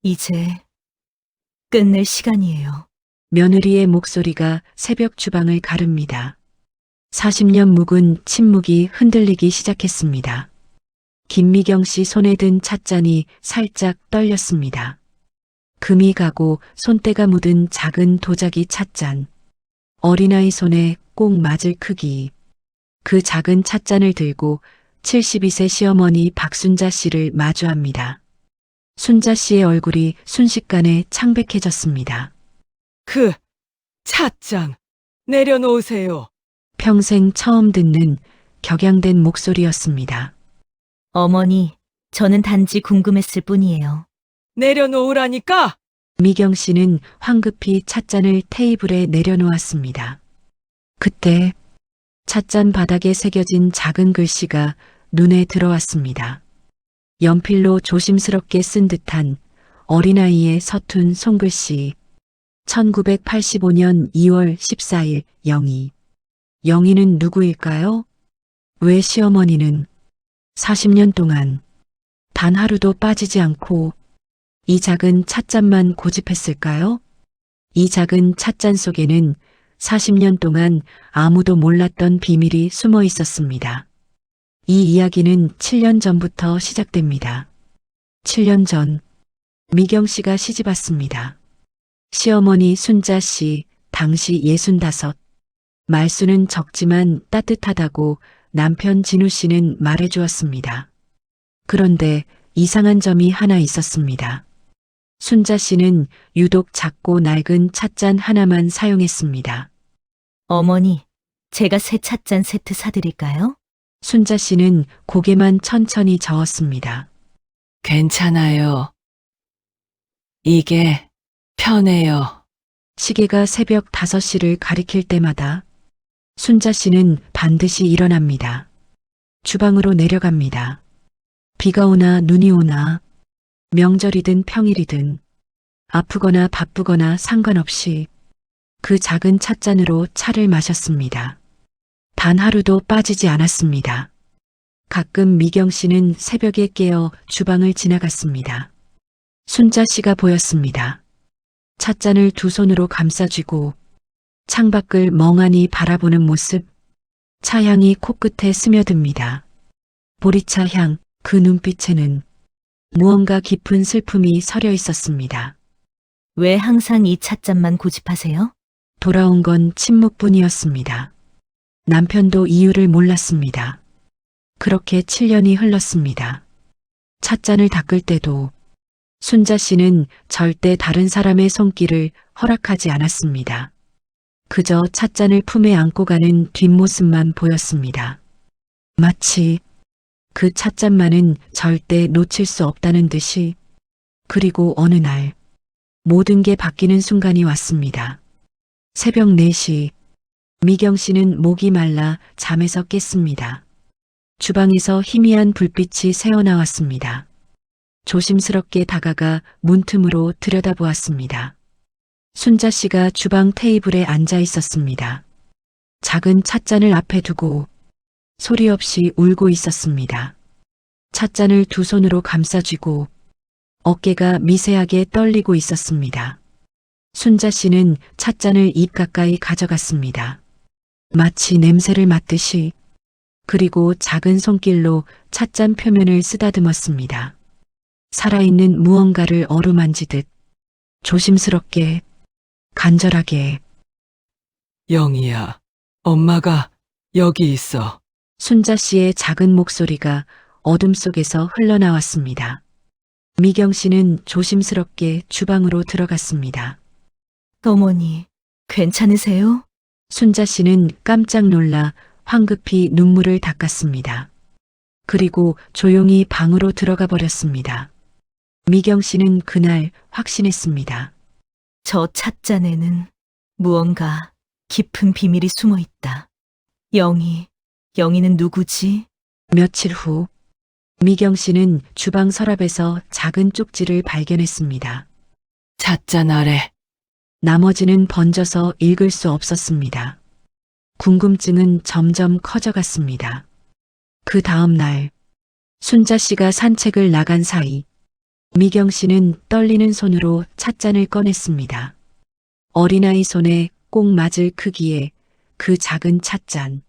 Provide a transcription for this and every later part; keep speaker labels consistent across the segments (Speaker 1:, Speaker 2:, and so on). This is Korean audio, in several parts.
Speaker 1: 이제 끝낼 시간이에요.
Speaker 2: 며느리의 목소리가 새벽 주방을 가릅니다. 40년 묵은 침묵이 흔들리기 시작했습니다. 김미경 씨 손에 든 찻잔이 살짝 떨렸습니다. 금이 가고 손때가 묻은 작은 도자기 찻잔. 어린아이 손에 꼭 맞을 크기. 그 작은 찻잔을 들고 72세 시어머니 박순자 씨를 마주합니다. 순자 씨의 얼굴이 순식간에 창백해졌습니다.
Speaker 3: 그 찻잔 내려놓으세요.
Speaker 2: 평생 처음 듣는 격양된 목소리였습니다.
Speaker 1: 어머니, 저는 단지 궁금했을 뿐이에요.
Speaker 3: 내려놓으라니까.
Speaker 2: 미경 씨는 황급히 찻잔을 테이블에 내려놓았습니다. 그때 찻잔 바닥에 새겨진 작은 글씨가 눈에 들어왔습니다. 연필로 조심스럽게 쓴 듯한 어린아이의 서툰 손글씨. 1985년 2월 14일 영희. 영희는 누구일까요? 왜 시어머니는 40년 동안 단 하루도 빠지지 않고 이 작은 찻잔만 고집했을까요? 이 작은 찻잔 속에는 40년 동안 아무도 몰랐던 비밀이 숨어 있었습니다. 이 이야기는 7년 전부터 시작됩니다. 7년 전, 미경 씨가 시집 왔습니다. 시어머니 순자 씨, 당시 65. 말수는 적지만 따뜻하다고 남편 진우 씨는 말해주었습니다. 그런데 이상한 점이 하나 있었습니다. 순자 씨는 유독 작고 낡은 찻잔 하나만 사용했습니다.
Speaker 1: 어머니, 제가 새 찻잔 세트 사드릴까요?
Speaker 2: 순자 씨는 고개만 천천히 저었습니다.
Speaker 3: 괜찮아요. 이게 편해요.
Speaker 2: 시계가 새벽 5시를 가리킬 때마다 순자 씨는 반드시 일어납니다. 주방으로 내려갑니다. 비가 오나 눈이 오나 명절이든 평일이든 아프거나 바쁘거나 상관없이 그 작은 찻잔으로 차를 마셨습니다. 단 하루도 빠지지 않았습니다. 가끔 미경 씨는 새벽에 깨어 주방을 지나갔습니다. 순자 씨가 보였습니다. 찻잔을 두 손으로 감싸쥐고 창밖을 멍하니 바라보는 모습. 차향이 코끝에 스며듭니다. 보리차 향, 그 눈빛에는 무언가 깊은 슬픔이 서려 있었습니다.
Speaker 1: 왜 항상 이 찻잔만 고집하세요?
Speaker 2: 돌아온 건 침묵뿐이었습니다. 남편도 이유를 몰랐습니다. 그렇게 7년이 흘렀습니다. 찻잔을 닦을 때도 순자 씨는 절대 다른 사람의 손길을 허락하지 않았습니다. 그저 찻잔을 품에 안고 가는 뒷모습만 보였습니다. 마치 그 찻잔만은 절대 놓칠 수 없다는 듯이. 그리고 어느 날 모든 게 바뀌는 순간이 왔습니다. 새벽 4시 미경 씨는 목이 말라 잠에서 깼습니다. 주방에서 희미한 불빛이 새어나왔습니다. 조심스럽게 다가가 문틈으로 들여다보았습니다. 순자 씨가 주방 테이블에 앉아 있었습니다. 작은 찻잔을 앞에 두고 소리 없이 울고 있었습니다. 찻잔을 두 손으로 감싸쥐고 어깨가 미세하게 떨리고 있었습니다. 순자 씨는 찻잔을 입 가까이 가져갔습니다. 마치 냄새를 맡듯이. 그리고 작은 손길로 찻잔 표면을 쓰다듬었습니다. 살아있는 무언가를 어루만지듯 조심스럽게, 간절하게.
Speaker 3: 영희야, 엄마가 여기 있어.
Speaker 2: 순자 씨의 작은 목소리가 어둠 속에서 흘러나왔습니다. 미경 씨는 조심스럽게 주방으로 들어갔습니다.
Speaker 1: 어머니, 괜찮으세요?
Speaker 2: 순자 씨는 깜짝 놀라 황급히 눈물을 닦았습니다. 그리고 조용히 방으로 들어가 버렸습니다. 미경 씨는 그날 확신했습니다.
Speaker 1: 저 찻잔에는 무언가 깊은 비밀이 숨어 있다. 영희는 누구지?
Speaker 2: 며칠 후 미경 씨는 주방 서랍에서 작은 쪽지를 발견했습니다.
Speaker 3: 찻잔 아래
Speaker 2: 나머지는 번져서 읽을 수 없었습니다. 궁금증은 점점 커져갔습니다. 그 다음 날 순자 씨가 산책을 나간 사이 미경 씨는 떨리는 손으로 찻잔을 꺼냈습니다. 어린아이 손에 꼭 맞을 크기의 그 작은 찻잔.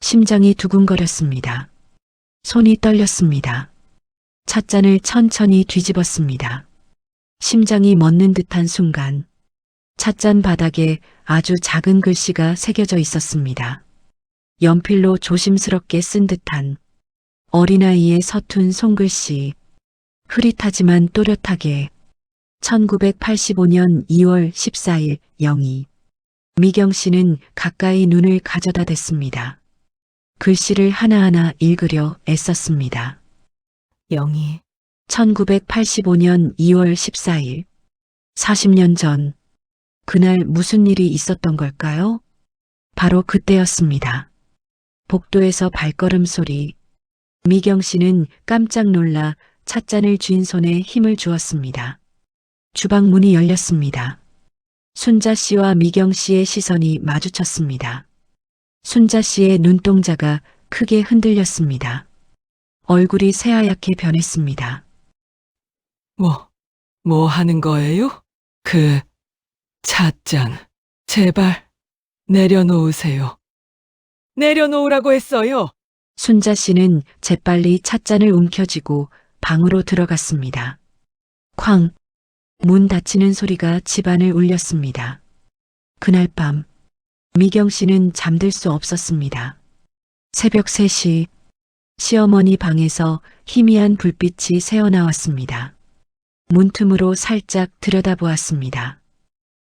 Speaker 2: 심장이 두근거렸습니다. 손이 떨렸습니다. 찻잔을 천천히 뒤집었습니다. 심장이 멎는 듯한 순간 찻잔 바닥에 아주 작은 글씨가 새겨져 있었습니다. 연필로 조심스럽게 쓴 듯한 어린아이의 서툰 손글씨. 흐릿하지만 또렷하게 1985년 2월 14일 영희. 미경 씨는 가까이 눈을 가져다 댔습니다. 글씨를 하나하나 읽으려 애썼습니다.
Speaker 1: 영희,
Speaker 2: 1985년 2월 14일. 40년 전. 그날 무슨 일이 있었던 걸까요? 바로 그때였습니다. 복도에서 발걸음 소리. 미경 씨는 깜짝 놀라 찻잔을 쥔 손에 힘을 주었습니다. 주방 문이 열렸습니다. 순자 씨와 미경 씨의 시선이 마주쳤습니다. 순자 씨의 눈동자가 크게 흔들렸습니다. 얼굴이 새하얗게 변했습니다.
Speaker 3: 뭐 하는 거예요? 그 찻잔, 제발 내려놓으세요. 내려놓으라고 했어요.
Speaker 2: 순자 씨는 재빨리 찻잔을 움켜쥐고 방으로 들어갔습니다. 쾅! 문 닫히는 소리가 집안을 울렸습니다. 그날 밤 미경 씨는 잠들 수 없었습니다. 새벽 3시 시어머니 방에서 희미한 불빛이 새어나왔습니다. 문틈으로 살짝 들여다보았습니다.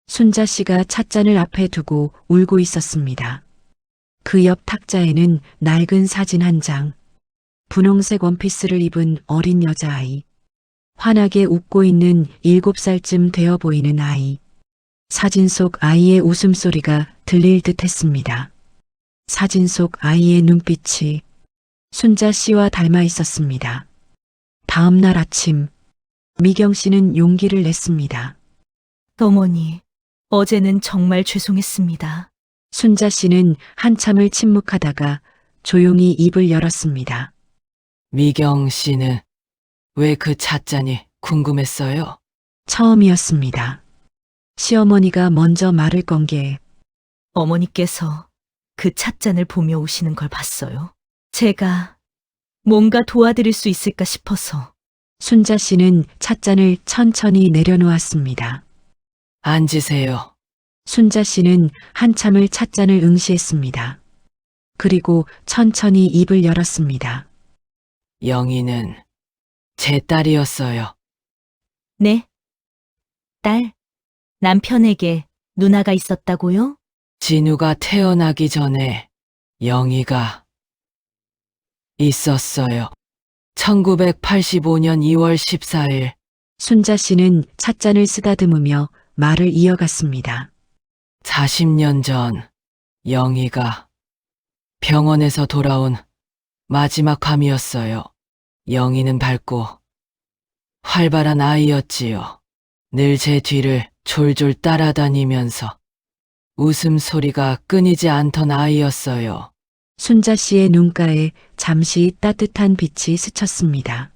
Speaker 2: 순자 씨가 찻잔을 앞에 두고 울고 있었습니다. 그 옆 탁자에는 낡은 사진 한 장, 분홍색 원피스를 입은 어린 여자아이, 환하게 웃고 있는 7살쯤 되어 보이는 아이. 사진 속 아이의 웃음소리가 들릴 듯 했습니다. 사진 속 아이의 눈빛이 순자 씨와 닮아 있었습니다. 다음 날 아침, 미경 씨는 용기를 냈습니다.
Speaker 1: 어머니, 어제는 정말 죄송했습니다.
Speaker 2: 순자 씨는 한참을 침묵하다가 조용히 입을 열었습니다.
Speaker 3: 미경 씨는 왜 그 찻잔이 궁금했어요?
Speaker 2: 처음이었습니다. 시어머니가 먼저 말을 건 게
Speaker 1: 어머니께서 그 찻잔을 보며 오시는 걸 봤어요. 제가 뭔가 도와드릴 수 있을까 싶어서.
Speaker 2: 순자 씨는 찻잔을 천천히 내려놓았습니다.
Speaker 3: 앉으세요.
Speaker 2: 순자 씨는 한참을 찻잔을 응시했습니다. 그리고 천천히 입을 열었습니다.
Speaker 3: 영희는 제 딸이었어요.
Speaker 1: 네? 딸? 남편에게 누나가 있었다고요?
Speaker 3: 진우가 태어나기 전에 영희가 있었어요. 1985년 2월 14일
Speaker 2: 순자 씨는 찻잔을 쓰다듬으며 말을 이어갔습니다.
Speaker 3: 40년 전 영희가 병원에서 돌아온 마지막 밤이었어요. 영희는 밝고 활발한 아이였지요. 늘 제 뒤를 졸졸 따라다니면서 웃음소리가 끊이지 않던 아이였어요.
Speaker 2: 순자 씨의 눈가에 잠시 따뜻한 빛이 스쳤습니다.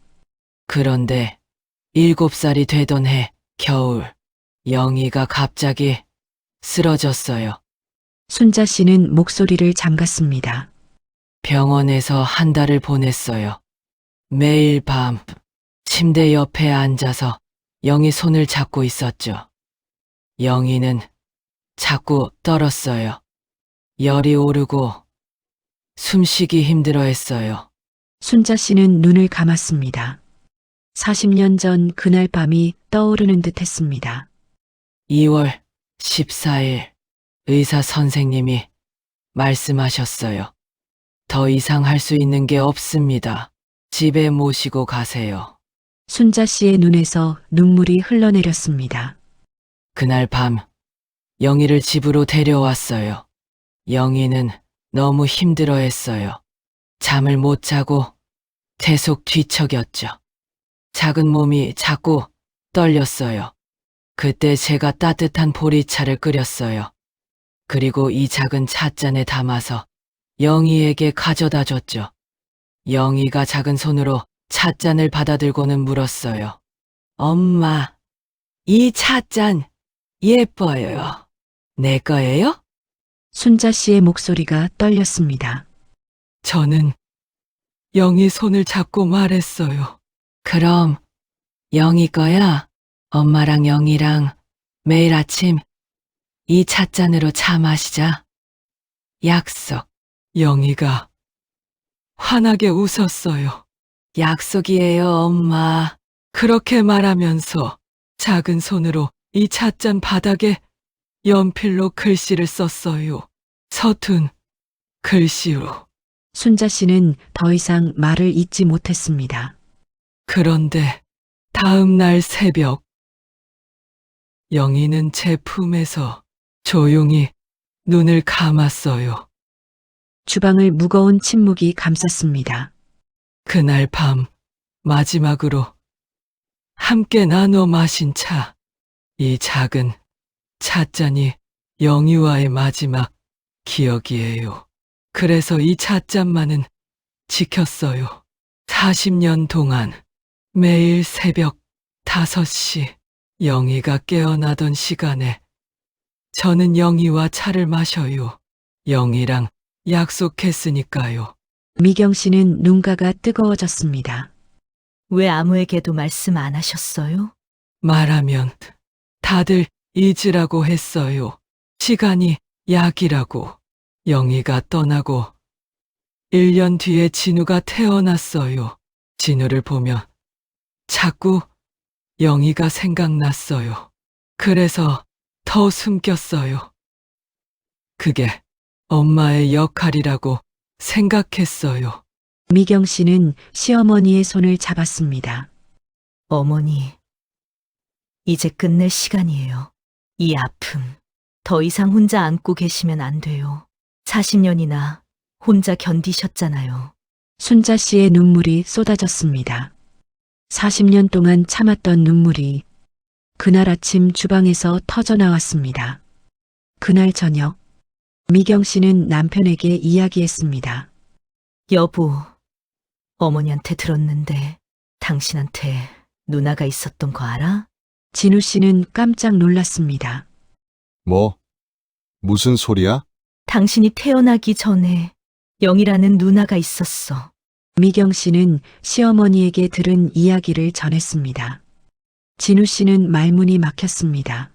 Speaker 3: 그런데 7살이 되던 해 겨울 영희가 갑자기 쓰러졌어요.
Speaker 2: 순자 씨는 목소리를 잠갔습니다.
Speaker 3: 병원에서 한 달을 보냈어요. 매일 밤 침대 옆에 앉아서 영희 손을 잡고 있었죠. 영희는 자꾸 떨었어요. 열이 오르고 숨쉬기 힘들어했어요.
Speaker 2: 순자 씨는 눈을 감았습니다. 40년 전 그날 밤이 떠오르는 듯 했습니다.
Speaker 3: 2월 14일 의사 선생님이 말씀하셨어요. 더 이상 할 수 있는 게 없습니다. 집에 모시고 가세요.
Speaker 2: 순자 씨의 눈에서 눈물이 흘러내렸습니다.
Speaker 3: 그날 밤 영희를 집으로 데려왔어요. 영희는 너무 힘들어했어요. 잠을 못 자고 계속 뒤척였죠. 작은 몸이 자꾸 떨렸어요. 그때 제가 따뜻한 보리차를 끓였어요. 그리고 이 작은 찻잔에 담아서 영희에게 가져다 줬죠. 영희가 작은 손으로 찻잔을 받아들고는 물었어요. 엄마, 이 찻잔 예뻐요. 내 거예요?
Speaker 2: 순자 씨의 목소리가 떨렸습니다.
Speaker 3: 저는 영희 손을 잡고 말했어요. 그럼 영희 거야? 엄마랑 영희랑 매일 아침 이 찻잔으로 차 마시자. 약속. 영희가 환하게 웃었어요. 약속이에요, 엄마. 그렇게 말하면서 작은 손으로 이 찻잔 바닥에 연필로 글씨를 썼어요. 서툰 글씨로.
Speaker 2: 순자 씨는 더 이상 말을 잇지 못했습니다.
Speaker 3: 그런데 다음 날 새벽, 영희는 제 품에서 조용히 눈을 감았어요.
Speaker 2: 주방을 무거운 침묵이 감쌌습니다.
Speaker 3: 그날 밤 마지막으로 함께 나눠 마신 차, 이 작은 찻잔이 영희와의 마지막 기억이에요. 그래서 이 찻잔만은 지켰어요. 40년 동안 매일 새벽 5시 영희가 깨어나던 시간에 저는 영희와 차를 마셔요. 영희랑 약속했으니까요.
Speaker 2: 미경 씨는 눈가가 뜨거워졌습니다.
Speaker 1: 왜 아무에게도 말씀 안 하셨어요?
Speaker 3: 말하면 다들 잊으라고 했어요. 시간이 약이라고. 영희가 떠나고 1년 뒤에 진우가 태어났어요. 진우를 보면 자꾸 영희가 생각났어요. 그래서 더 숨겼어요. 그게 엄마의 역할이라고 생각했어요.
Speaker 2: 미경 씨는 시어머니의 손을 잡았습니다.
Speaker 1: 어머니, 이제 끝낼 시간이에요. 이 아픔, 더 이상 혼자 안고 계시면 안 돼요. 40년이나 혼자 견디셨잖아요.
Speaker 2: 순자 씨의 눈물이 쏟아졌습니다. 40년 동안 참았던 눈물이 그날 아침 주방에서 터져 나왔습니다. 그날 저녁, 미경 씨는 남편에게 이야기했습니다.
Speaker 1: 여보, 어머니한테 들었는데 당신한테 누나가 있었던 거 알아?
Speaker 2: 진우 씨는 깜짝 놀랐습니다.
Speaker 4: 뭐? 무슨 소리야?
Speaker 1: 당신이 태어나기 전에 영이라는 누나가 있었어.
Speaker 2: 미경 씨는 시어머니에게 들은 이야기를 전했습니다. 진우 씨는 말문이 막혔습니다.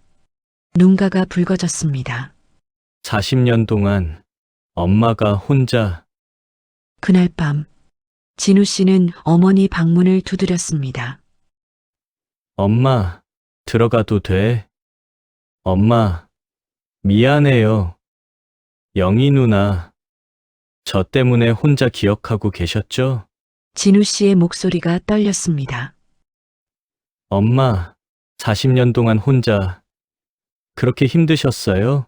Speaker 2: 눈가가 붉어졌습니다.
Speaker 5: 40년 동안 엄마가 혼자
Speaker 2: 그날 밤, 진우 씨는 어머니 방문을 두드렸습니다.
Speaker 5: 엄마, 들어가도 돼? 엄마, 미안해요. 영희 누나, 저 때문에 혼자 기억하고 계셨죠?
Speaker 2: 진우 씨의 목소리가 떨렸습니다.
Speaker 5: 엄마, 40년 동안 혼자 그렇게 힘드셨어요?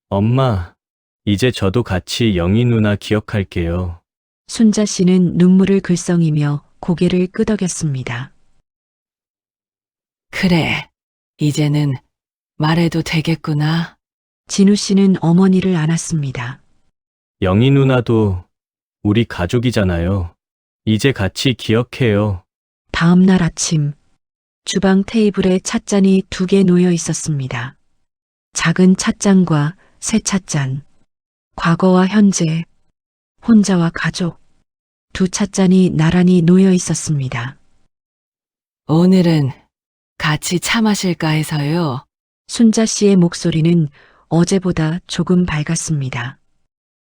Speaker 5: 엄마, 이제 저도 같이 영희 누나 기억할게요.
Speaker 2: 순자 씨는 눈물을 글썽이며 고개를 끄덕였습니다.
Speaker 3: 그래, 이제는 말해도 되겠구나.
Speaker 2: 진우 씨는 어머니를 안았습니다.
Speaker 5: 영희 누나도 우리 가족이잖아요. 이제 같이 기억해요.
Speaker 2: 다음 날 아침, 주방 테이블에 찻잔이 2개 놓여 있었습니다. 작은 찻잔과 새 찻잔, 과거와 현재, 혼자와 가족, 2 찻잔이 나란히 놓여 있었습니다.
Speaker 3: 오늘은 같이 차 마실까 해서요.
Speaker 2: 순자 씨의 목소리는 어제보다 조금 밝았습니다.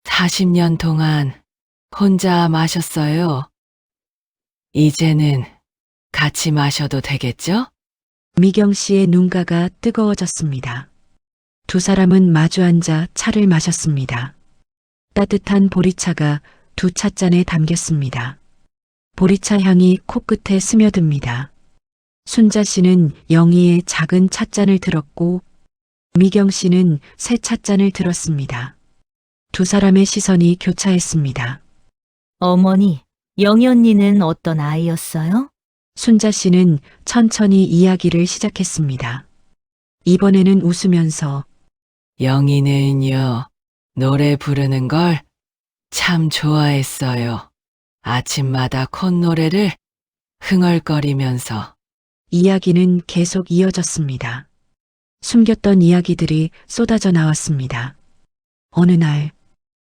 Speaker 3: 40년 동안 혼자 마셨어요. 이제는 같이 마셔도 되겠죠?
Speaker 2: 미경 씨의 눈가가 뜨거워졌습니다. 2 사람은 마주 앉아 차를 마셨습니다. 따뜻한 보리차가 2 찻잔에 담겼습니다. 보리차 향이 코끝에 스며듭니다. 순자 씨는 영희의 작은 찻잔을 들었고 미경 씨는 새 찻잔을 들었습니다. 2 사람의 시선이 교차했습니다.
Speaker 1: 어머니, 영희 언니는 어떤 아이였어요?
Speaker 2: 순자 씨는 천천히 이야기를 시작했습니다. 이번에는 웃으면서
Speaker 3: 영희는요, 노래 부르는 걸 참 좋아했어요. 아침마다 콧노래를 흥얼거리면서
Speaker 2: 이야기는 계속 이어졌습니다. 숨겼던 이야기들이 쏟아져 나왔습니다. 어느 날,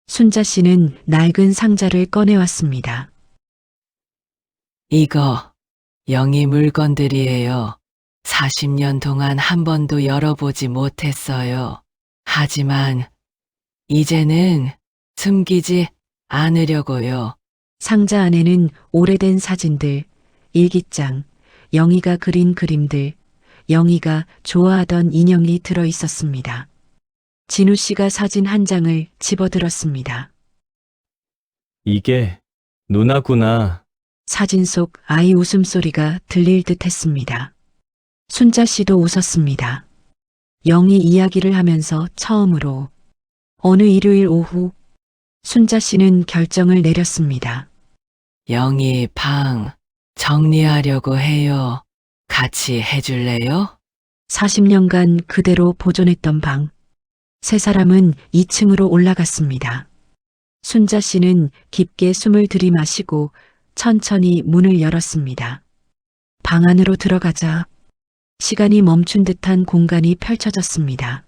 Speaker 2: 순자 씨는 낡은 상자를 꺼내왔습니다.
Speaker 3: 이거 영희 물건들이에요. 40년 동안 한 번도 열어보지 못했어요. 하지만 이제는 숨기지 않으려고요.
Speaker 2: 상자 안에는 오래된 사진들, 일기장, 영희가 그린 그림들, 영희가 좋아하던 인형이 들어 있었습니다. 진우 씨가 사진 한 장을 집어들었습니다.
Speaker 5: 이게 누나구나.
Speaker 2: 사진 속 아이 웃음소리가 들릴 듯 했습니다. 순자 씨도 웃었습니다. 영희 이야기를 하면서 처음으로 어느 일요일 오후 순자 씨는 결정을 내렸습니다.
Speaker 3: 영희 방 정리하려고 해요. 같이 해줄래요?
Speaker 2: 40년간 그대로 보존했던 방. 세 사람은 2층으로 올라갔습니다. 순자 씨는 깊게 숨을 들이마시고 천천히 문을 열었습니다. 방 안으로 들어가자 시간이 멈춘 듯한 공간이 펼쳐졌습니다.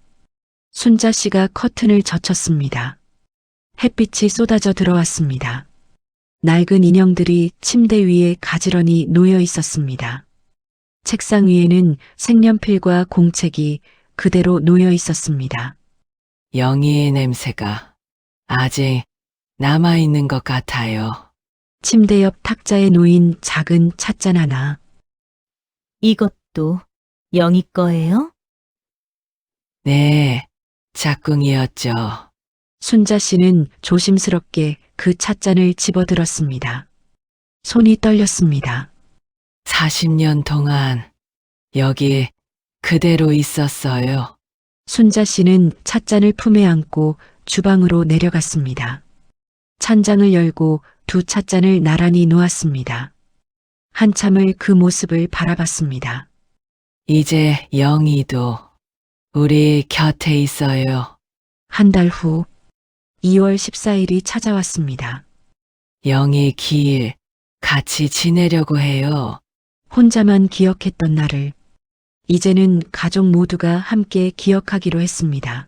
Speaker 2: 순자 씨가 커튼을 젖혔습니다. 햇빛이 쏟아져 들어왔습니다. 낡은 인형들이 침대 위에 가지런히 놓여 있었습니다. 책상 위에는 색연필과 공책이 그대로 놓여 있었습니다.
Speaker 3: 영희의 냄새가 아직 남아있는 것 같아요.
Speaker 2: 침대 옆 탁자에 놓인 작은 찻잔 하나.
Speaker 1: 이것도 영희 거예요?
Speaker 3: 네, 짝꿍이었죠.
Speaker 2: 순자 씨는 조심스럽게 그 찻잔을 집어들었습니다. 손이 떨렸습니다.
Speaker 3: 40년 동안 여기 그대로 있었어요.
Speaker 2: 순자 씨는 찻잔을 품에 안고 주방으로 내려갔습니다. 찬장을 열고 두 찻잔을 나란히 놓았습니다. 한참을 그 모습을 바라봤습니다.
Speaker 3: 이제 영희도 우리 곁에 있어요.
Speaker 2: 한 달 후 2월 14일이 찾아왔습니다.
Speaker 3: 영희 길 같이 지내려고 해요.
Speaker 2: 혼자만 기억했던 날을 이제는 가족 모두가 함께 기억하기로 했습니다.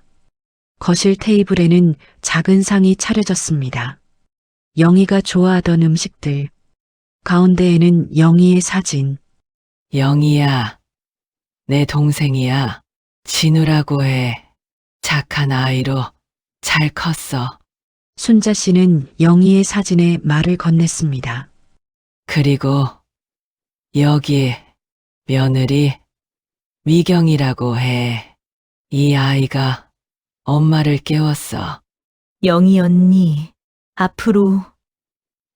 Speaker 2: 거실 테이블에는 작은 상이 차려졌습니다. 영희가 좋아하던 음식들, 가운데에는 영희의 사진.
Speaker 3: 영희야, 내 동생이야. 진우라고 해. 착한 아이로 잘 컸어.
Speaker 2: 순자 씨는 영희의 사진에 말을 건넸습니다.
Speaker 3: 그리고 여기 며느리 미경이라고 해. 이 아이가 엄마를 깨웠어.
Speaker 1: 영희 언니, 앞으로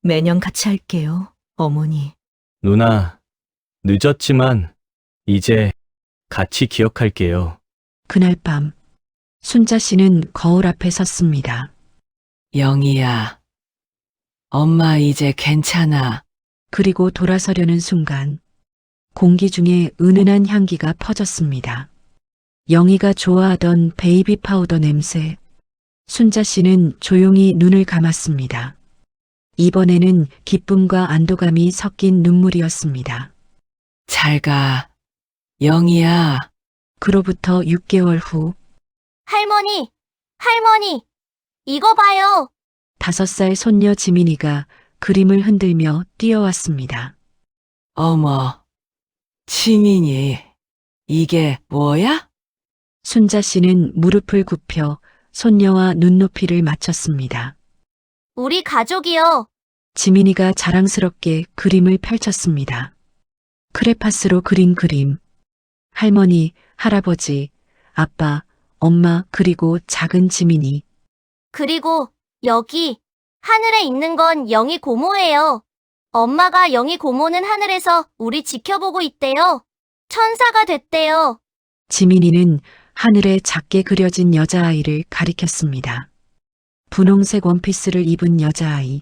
Speaker 1: 매년 같이 할게요, 어머니.
Speaker 5: 누나, 늦었지만 이제 같이 기억할게요.
Speaker 2: 그날 밤 순자 씨는 거울 앞에 섰습니다.
Speaker 3: 영희야, 엄마 이제 괜찮아.
Speaker 2: 그리고 돌아서려는 순간 공기 중에 은은한 향기가 퍼졌습니다. 영희가 좋아하던 베이비 파우더 냄새. 순자 씨는 조용히 눈을 감았습니다. 이번에는 기쁨과 안도감이 섞인 눈물이었습니다.
Speaker 3: 잘 가. 영희야.
Speaker 2: 그로부터 6개월 후
Speaker 6: 할머니, 할머니, 이거 봐요.
Speaker 2: 5살 손녀 지민이가 그림을 흔들며 뛰어왔습니다.
Speaker 3: 어머, 지민이, 이게 뭐야?
Speaker 2: 순자 씨는 무릎을 굽혀 손녀와 눈높이를 맞췄습니다.
Speaker 6: 우리 가족이요.
Speaker 2: 지민이가 자랑스럽게 그림을 펼쳤습니다. 크레파스로 그린 그림. 할머니, 할아버지, 아빠, 엄마, 그리고 작은 지민이.
Speaker 6: 그리고 여기 하늘에 있는 건 영희 고모예요. 엄마가 영희 고모는 하늘에서 우리 지켜보고 있대요. 천사가 됐대요.
Speaker 2: 지민이는 하늘에 작게 그려진 여자아이를 가리켰습니다. 분홍색 원피스를 입은 여자아이.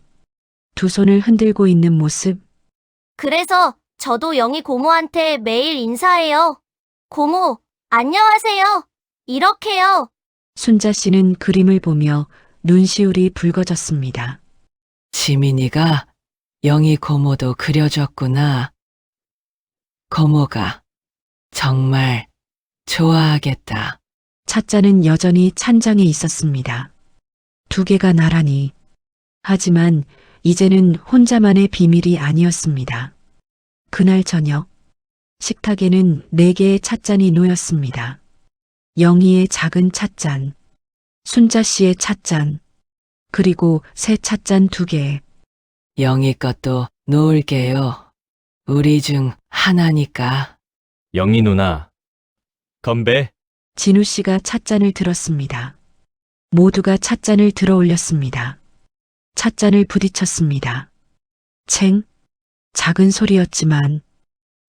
Speaker 2: 두 손을 흔들고 있는 모습.
Speaker 6: 그래서 저도 영희 고모한테 매일 인사해요. 고모, 안녕하세요. 이렇게요.
Speaker 2: 순자 씨는 그림을 보며 눈시울이 붉어졌습니다.
Speaker 3: 지민이가 영희 고모도 그려줬구나. 고모가 정말 좋아하겠다.
Speaker 2: 찻잔은 여전히 찬장에 있었습니다. 두 개가 나란히. 하지만 이제는 혼자만의 비밀이 아니었습니다. 그날 저녁, 식탁에는 4개의 찻잔이 놓였습니다. 영희의 작은 찻잔, 순자 씨의 찻잔, 그리고 새 찻잔 2개.
Speaker 3: 영희 것도 놓을게요. 우리 중 하나니까.
Speaker 5: 영희 누나. 건배.
Speaker 2: 진우 씨가 찻잔을 들었습니다. 모두가 찻잔을 들어 올렸습니다. 찻잔을 부딪혔습니다. 챙, 작은 소리였지만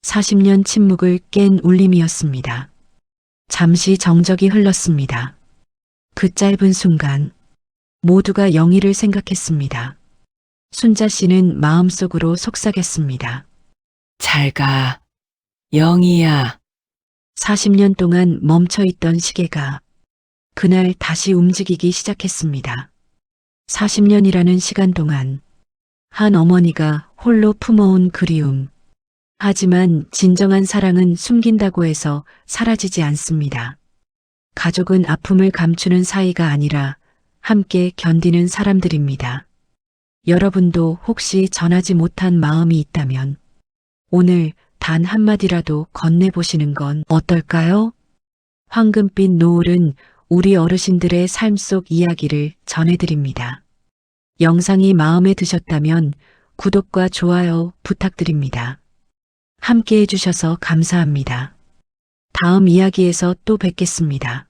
Speaker 2: 40년 침묵을 깬 울림이었습니다. 잠시 정적이 흘렀습니다. 그 짧은 순간 모두가 영희를 생각했습니다. 순자 씨는 마음속으로 속삭였습니다.
Speaker 3: 잘 가. 영희야.
Speaker 2: 40년 동안 멈춰있던 시계가 그날 다시 움직이기 시작했습니다. 40년이라는 시간 동안 한 어머니가 홀로 품어온 그리움. 하지만 진정한 사랑은 숨긴다고 해서 사라지지 않습니다. 가족은 아픔을 감추는 사이가 아니라 함께 견디는 사람들입니다. 여러분도 혹시 전하지 못한 마음이 있다면 오늘 단 한마디라도 건네보시는 건 어떨까요? 황금빛 노을은 우리 어르신들의 삶 속 이야기를 전해드립니다. 영상이 마음에 드셨다면 구독과 좋아요 부탁드립니다. 함께 해주셔서 감사합니다. 다음 이야기에서 또 뵙겠습니다.